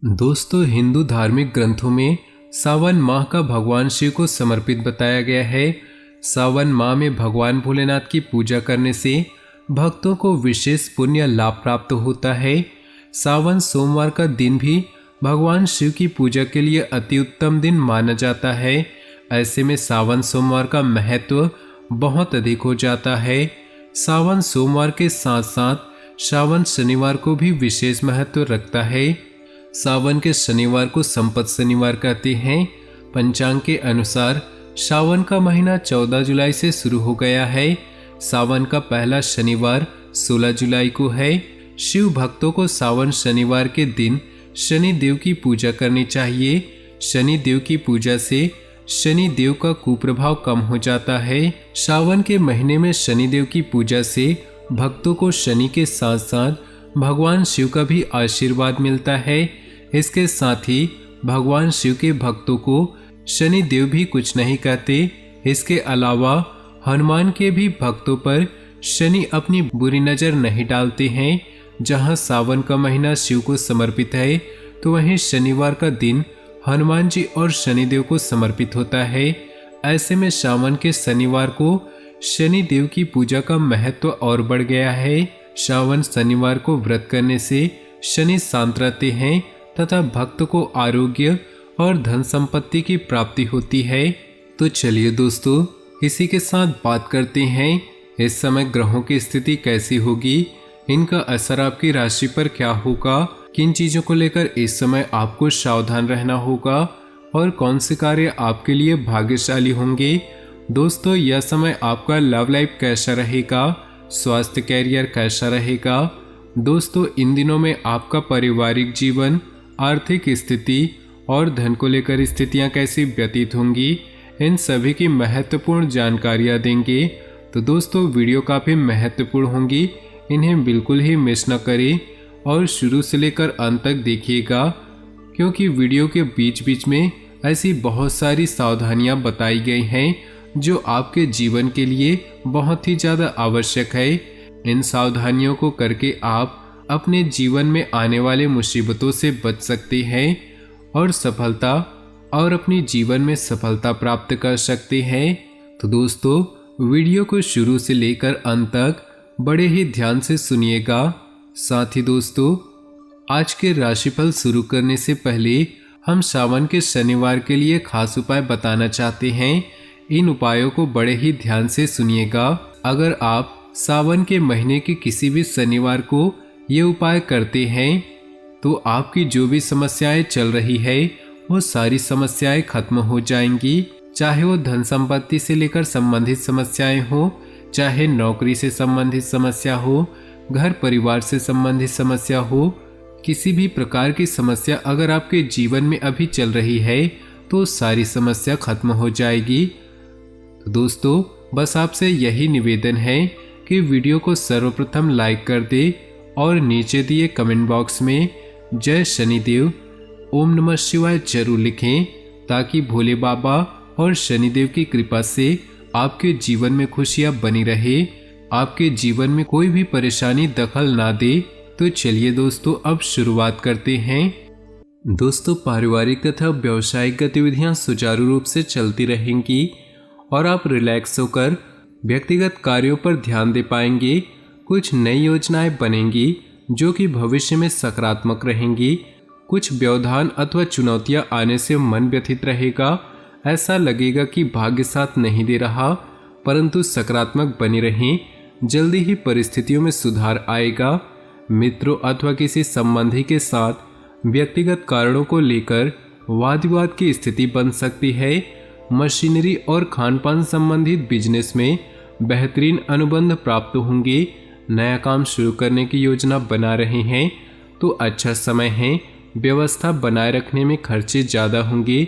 दोस्तों, हिंदू धार्मिक ग्रंथों में सावन माह का भगवान शिव को समर्पित बताया गया है। सावन माह में भगवान भोलेनाथ की पूजा करने से भक्तों को विशेष पुण्य लाभ प्राप्त होता है। सावन सोमवार का दिन भी भगवान शिव की पूजा के लिए अति उत्तम दिन माना जाता है। ऐसे में सावन सोमवार का महत्व बहुत अधिक हो जाता है। सावन सोमवार के साथ साथ श्रावण शनिवार को भी विशेष महत्व रखता है। सावन के शनिवार को संपत शनिवार कहते हैं। पंचांग के अनुसार सावन का महीना 14 जुलाई से शुरू हो गया है। सावन का पहला शनिवार 16 जुलाई को है। शिव भक्तों को सावन शनिवार के दिन शनि देव की पूजा करनी चाहिए। शनि देव की पूजा से शनि देव का कुप्रभाव कम हो जाता है। सावन के महीने में शनि देव की पूजा से भक्तों को शनि के साथ साथ भगवान शिव का भी आशीर्वाद मिलता है। इसके साथ ही भगवान शिव के भक्तों को शनि देव भी कुछ नहीं कहते। इसके अलावा हनुमान के भी भक्तों पर शनि अपनी बुरी नज़र नहीं डालते हैं। जहां सावन का महीना शिव को समर्पित है, तो वहीं शनिवार का दिन हनुमान जी और शनिदेव को समर्पित होता है। ऐसे में सावन के शनिवार को शनि देव की पूजा का महत्व और बढ़ गया है। सावन शनिवार को व्रत करने से शनि शांत रहते हैं तथा भक्त को आरोग्य और धन संपत्ति की प्राप्ति होती है। तो चलिए दोस्तों, इसी के साथ बात करते हैं इस समय ग्रहों की स्थिति कैसी होगी, इनका असर आपकी राशि पर क्या होगा, किन चीज़ों को लेकर इस समय आपको सावधान रहना होगा और कौन से कार्य आपके लिए भाग्यशाली होंगे। दोस्तों, यह समय आपका लव लाइफ कैसा रहेगा, स्वास्थ्य कैरियर कैसा रहेगा। दोस्तों, इन दिनों में आपका पारिवारिक जीवन, आर्थिक स्थिति और धन को लेकर स्थितियां कैसी व्यतीत होंगी, इन सभी की महत्वपूर्ण जानकारियां देंगे। तो दोस्तों, वीडियो काफ़ी महत्वपूर्ण होंगी, इन्हें बिल्कुल ही मिस न करें और शुरू से लेकर अंत तक देखिएगा, क्योंकि वीडियो के बीच बीच में ऐसी बहुत सारी सावधानियां बताई गई हैं जो आपके जीवन के लिए बहुत ही ज़्यादा आवश्यक है। इन सावधानियों को करके आप अपने जीवन में आने वाले मुसीबतों से बच सकते हैं और अपनी जीवन में सफलता प्राप्त कर सकते हैं। तो दोस्तों, वीडियो को शुरू से लेकर अंत तक बड़े ही ध्यान से सुनिएगा। साथ ही दोस्तों, आज के राशिफल शुरू करने से पहले हम सावन के शनिवार के लिए खास उपाय बताना चाहते हैं। इन उपायों को बड़े ही ध्यान से सुनिएगा। अगर आप सावन के महीने के किसी भी शनिवार को ये उपाय करते हैं तो आपकी जो भी समस्याएं चल रही है वो सारी समस्याएं खत्म हो जाएंगी। चाहे वो धन संपत्ति से लेकर संबंधित समस्याएं हो, चाहे नौकरी से संबंधित समस्या हो, घर परिवार से संबंधित समस्या हो, किसी भी प्रकार की समस्या अगर आपके जीवन में अभी चल रही है तो सारी समस्या खत्म हो जाएगी। तो दोस्तों, बस आपसे यही निवेदन है कि वीडियो को सर्वप्रथम लाइक कर दे और नीचे दिए कमेंट बॉक्स में जय शनिदेव, ओम नमः शिवाय जरूर लिखें, ताकि भोले बाबा और शनिदेव की कृपा से आपके जीवन में खुशियां बनी रहे, आपके जीवन में कोई भी परेशानी दखल ना दे। तो चलिए दोस्तों, अब शुरुआत करते हैं। दोस्तों, पारिवारिक तथा व्यावसायिक गतिविधियां सुचारू रूप से चलती रहेंगी और आप रिलैक्स होकर व्यक्तिगत कार्यों पर ध्यान दे पाएंगे। कुछ नई योजनाएं बनेंगी जो कि भविष्य में सकारात्मक रहेंगी। कुछ व्यवधान अथवा चुनौतियां आने से मन व्यथित रहेगा। ऐसा लगेगा कि भाग्य साथ नहीं दे रहा, परंतु सकारात्मक बने रहें, जल्दी ही परिस्थितियों में सुधार आएगा। मित्रों अथवा किसी संबंधी के साथ व्यक्तिगत कारणों को लेकर वाद विवाद की स्थिति बन सकती है। मशीनरी और खान पान संबंधित बिजनेस में बेहतरीन अनुबंध प्राप्त होंगे। नया काम शुरू करने की योजना बना रहे हैं तो अच्छा समय है। व्यवस्था बनाए रखने में खर्चे ज़्यादा होंगे।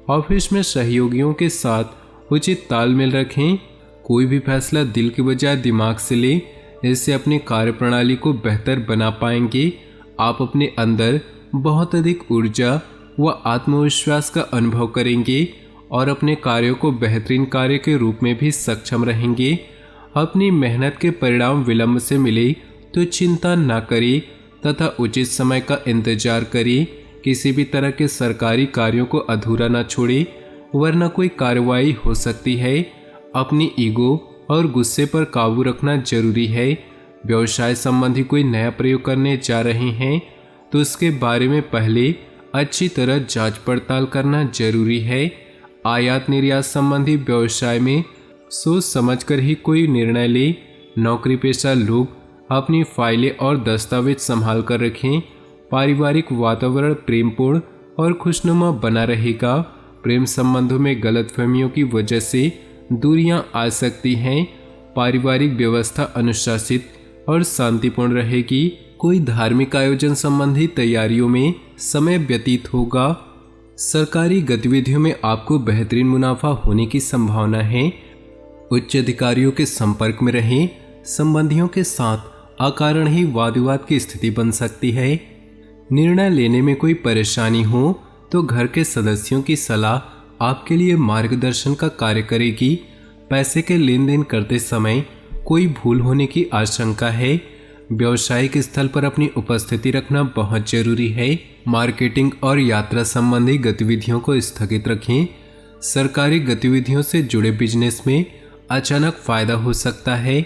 ऑफिस में सहयोगियों के साथ उचित तालमेल रखें। कोई भी फैसला दिल के बजाय दिमाग से लें, इससे अपनी कार्यप्रणाली को बेहतर बना पाएंगे। आप अपने अंदर बहुत अधिक ऊर्जा व आत्मविश्वास का अनुभव करेंगे और अपने कार्यों को बेहतरीन कार्य के रूप में भी सक्षम रहेंगे। अपनी मेहनत के परिणाम विलंब से मिले तो चिंता न करें तथा उचित समय का इंतजार करें। किसी भी तरह के सरकारी कार्यों को अधूरा न छोड़े, वरना कोई कार्रवाई हो सकती है। अपनी ईगो और गुस्से पर काबू रखना जरूरी है। व्यवसाय संबंधी कोई नया प्रयोग करने जा रहे हैं तो उसके बारे में पहले अच्छी तरह जांच पड़ताल करना जरूरी है। आयात निर्यात संबंधी व्यवसाय में सोच समझकर ही कोई निर्णय ले। नौकरी पेशा लोग अपनी फाइलें और दस्तावेज संभाल कर रखें। पारिवारिक वातावरण प्रेमपूर्ण और खुशनुमा बना रहेगा। प्रेम संबंधों में गलतफहमियों की वजह से दूरियां आ सकती हैं। पारिवारिक व्यवस्था अनुशासित और शांतिपूर्ण रहेगी। कोई धार्मिक आयोजन संबंधी तैयारियों में समय व्यतीत होगा। सरकारी गतिविधियों में आपको बेहतरीन मुनाफा होने की संभावना है। उच्च अधिकारियों के संपर्क में रहें। संबंधियों के साथ अकारण ही वाद विवाद की स्थिति बन सकती है। निर्णय लेने में कोई परेशानी हो तो घर के सदस्यों की सलाह आपके लिए मार्गदर्शन का कार्य करेगी। पैसे के लेन देन करते समय कोई भूल होने की आशंका है। व्यावसायिक स्थल पर अपनी उपस्थिति रखना बहुत जरूरी है। मार्केटिंग और यात्रा संबंधी गतिविधियों को स्थगित रखें। सरकारी गतिविधियों से जुड़े बिजनेस में अचानक फायदा हो सकता है।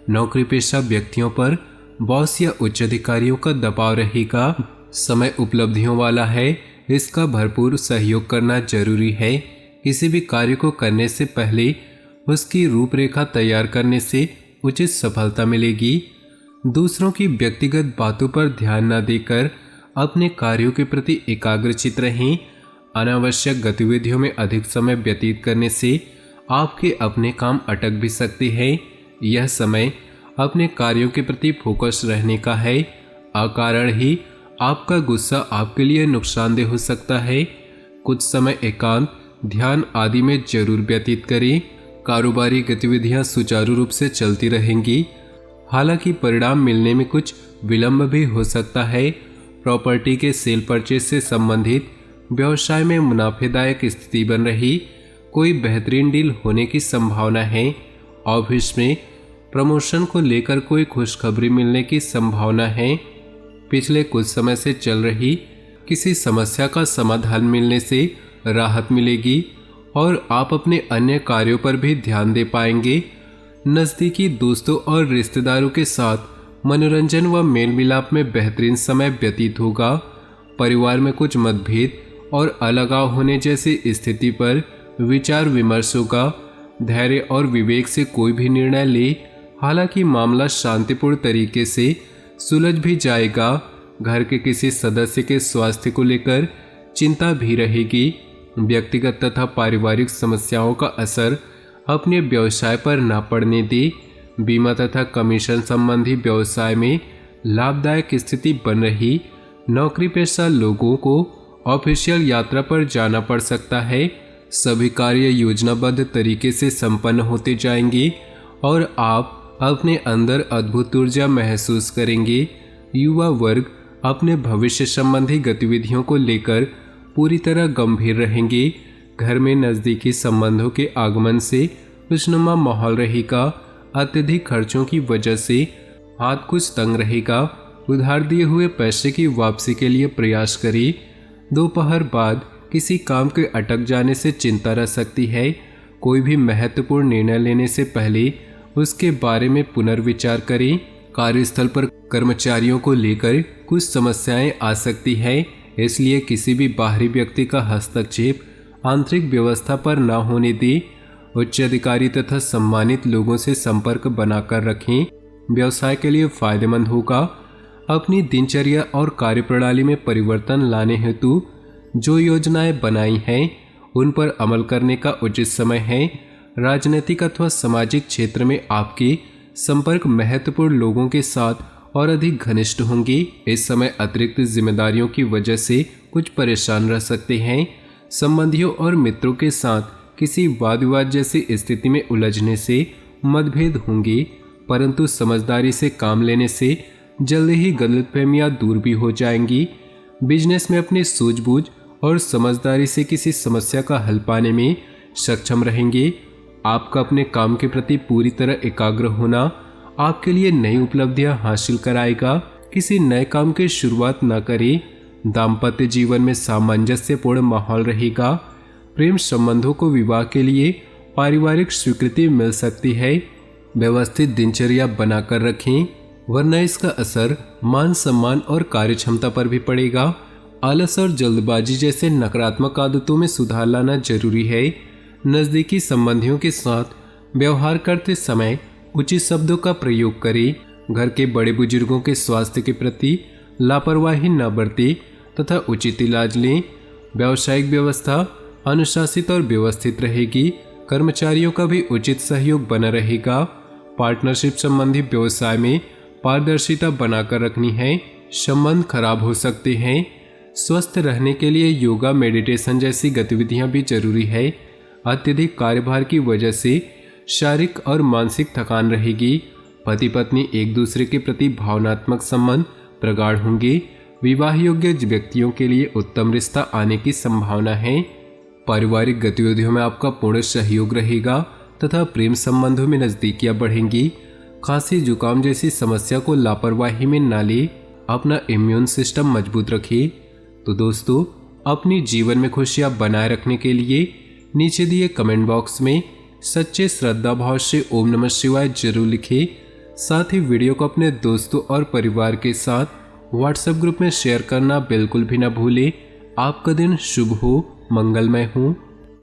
नौकरी पेशा व्यक्तियों पर बॉस या उच्च अधिकारियों का दबाव रहेगा। समय उपलब्धियों वाला है, इसका भरपूर सहयोग करना जरूरी है। किसी भी कार्य को करने से पहले उसकी रूपरेखा तैयार करने से उचित सफलता मिलेगी। दूसरों की व्यक्तिगत बातों पर ध्यान न देकर अपने कार्यों के प्रति एकाग्रचित रहें। अनावश्यक गतिविधियों में अधिक समय व्यतीत करने से आपके अपने काम अटक भी सकते हैं। यह समय अपने कार्यों के प्रति फोकस रहने का है। अकारण ही आपका गुस्सा आपके लिए नुकसानदेह हो सकता है। कुछ समय एकांत, ध्यान आदि में जरूर व्यतीत करें। कारोबारी गतिविधियां सुचारू रूप से चलती रहेंगी, हालांकि परिणाम मिलने में कुछ विलंब भी हो सकता है। प्रॉपर्टी के सेल परचेज से संबंधित व्यवसाय में मुनाफेदायक स्थिति बन रही, कोई बेहतरीन डील होने की संभावना है। ऑफिस में प्रमोशन को लेकर कोई खुशखबरी मिलने की संभावना है। पिछले कुछ समय से चल रही किसी समस्या का समाधान मिलने से राहत मिलेगी और आप अपने अन्य कार्यों पर भी ध्यान दे पाएंगे। नज़दीकी दोस्तों और रिश्तेदारों के साथ मनोरंजन व मेल मिलाप में बेहतरीन समय व्यतीत होगा। परिवार में कुछ मतभेद और अलगाव होने जैसी स्थिति पर विचार विमर्श होगा। धैर्य और विवेक से कोई भी निर्णय ले, हालांकि मामला शांतिपूर्ण तरीके से सुलझ भी जाएगा। घर के किसी सदस्य के स्वास्थ्य को लेकर चिंता भी रहेगी। व्यक्तिगत तथा पारिवारिक समस्याओं का असर अपने व्यवसाय पर न पड़ने दे। बीमा तथा कमीशन संबंधी व्यवसाय में लाभदायक स्थिति बन रही। नौकरी पेशा लोगों को ऑफिशियल यात्रा पर जाना पड़ सकता है। सभी कार्य योजनाबद्ध तरीके से संपन्न होते जाएंगे और आप अपने अंदर अद्भुत ऊर्जा महसूस करेंगे। युवा वर्ग अपने भविष्य संबंधी गतिविधियों को लेकर पूरी तरह गंभीर रहेंगे। घर में नज़दीकी संबंधों के आगमन से खुशनुमा माहौल रहेगा। अत्यधिक खर्चों की वजह से हाथ कुछ तंग रहेगा। उधार दिए हुए पैसे की वापसी के लिए प्रयास करें। दोपहर बाद किसी काम के अटक जाने से चिंता रह सकती है। कोई भी महत्वपूर्ण निर्णय लेने से पहले उसके बारे में पुनर्विचार करें। कार्यस्थल पर कर्मचारियों को लेकर कुछ समस्याएं आ सकती हैं, इसलिए किसी भी बाहरी व्यक्ति का हस्तक्षेप आंतरिक व्यवस्था पर न होने दें। उच्च अधिकारी तथा सम्मानित लोगों से संपर्क बनाकर रखें, व्यवसाय के लिए फायदेमंद होगा। अपनी दिनचर्या और कार्यप्रणाली में परिवर्तन लाने हेतु जो योजनाएं बनाई हैं उन पर अमल करने का उचित समय है। राजनीतिक अथवा सामाजिक क्षेत्र में आपके संपर्क महत्वपूर्ण लोगों के साथ और अधिक घनिष्ठ होंगे। इस समय अतिरिक्त जिम्मेदारियों की वजह से कुछ परेशान रह सकते हैं। संबंधियों और मित्रों के साथ किसी वाद विवाद जैसी स्थिति में उलझने से मतभेद होंगे, परंतु समझदारी से काम लेने से जल्द ही गलतफहमियां दूर भी हो जाएंगी। बिजनेस में अपनी सूझबूझ और समझदारी से किसी समस्या का हल पाने में सक्षम रहेंगे। आपका अपने काम के प्रति पूरी तरह एकाग्र होना आपके लिए नई उपलब्धियां हासिल कराएगा। किसी नए काम की शुरुआत न करें, दाम्पत्य जीवन में सामंजस्यपूर्ण माहौल रहेगा। प्रेम संबंधों को विवाह के लिए पारिवारिक स्वीकृति मिल सकती है। व्यवस्थित दिनचर्या बनाकर रखें, वरना इसका असर मान सम्मान और कार्यक्षमता पर भी पड़ेगा। आलस और जल्दबाजी जैसे नकारात्मक आदतों में सुधार लाना जरूरी है। नज़दीकी संबंधियों के साथ व्यवहार करते समय उचित शब्दों का प्रयोग करें। घर के बड़े बुजुर्गों के स्वास्थ्य के प्रति लापरवाही न बरतें तथा उचित इलाज लें। व्यावसायिक व्यवस्था अनुशासित और व्यवस्थित रहेगी। कर्मचारियों का भी उचित सहयोग बना रहेगा। पार्टनरशिप संबंधी व्यवसाय में पारदर्शिता बनाकर रखनी है। संबंध खराब हो सकते हैं। स्वस्थ रहने के लिए योगा, मेडिटेशन जैसी गतिविधियां भी जरूरी है। अत्यधिक कार्यभार की वजह से शारीरिक और मानसिक थकान रहेगी। पति पत्नी एक दूसरे के प्रति भावनात्मक संबंध प्रगाढ़ होंगे। विवाह योग्य व्यक्तियों के लिए उत्तम रिश्ता आने की संभावना है। पारिवारिक गतिविधियों में आपका पूर्ण सहयोग रहेगा तथा प्रेम संबंधों में नजदीकियां बढ़ेंगी। खांसी जुकाम जैसी समस्या को लापरवाही में ना ले। अपना इम्यून सिस्टम मजबूत रखिए। तो दोस्तों, अपनी जीवन में खुशियां बनाए रखने के लिए नीचे दिए कमेंट बॉक्स में सच्चे श्रद्धा भाव से ओम नमः शिवाय जरूर लिखें। साथ ही वीडियो को अपने दोस्तों और परिवार के साथ व्हाट्सएप ग्रुप में शेयर करना बिल्कुल भी ना भूलें। आपका दिन शुभ हो, मंगलमय हो।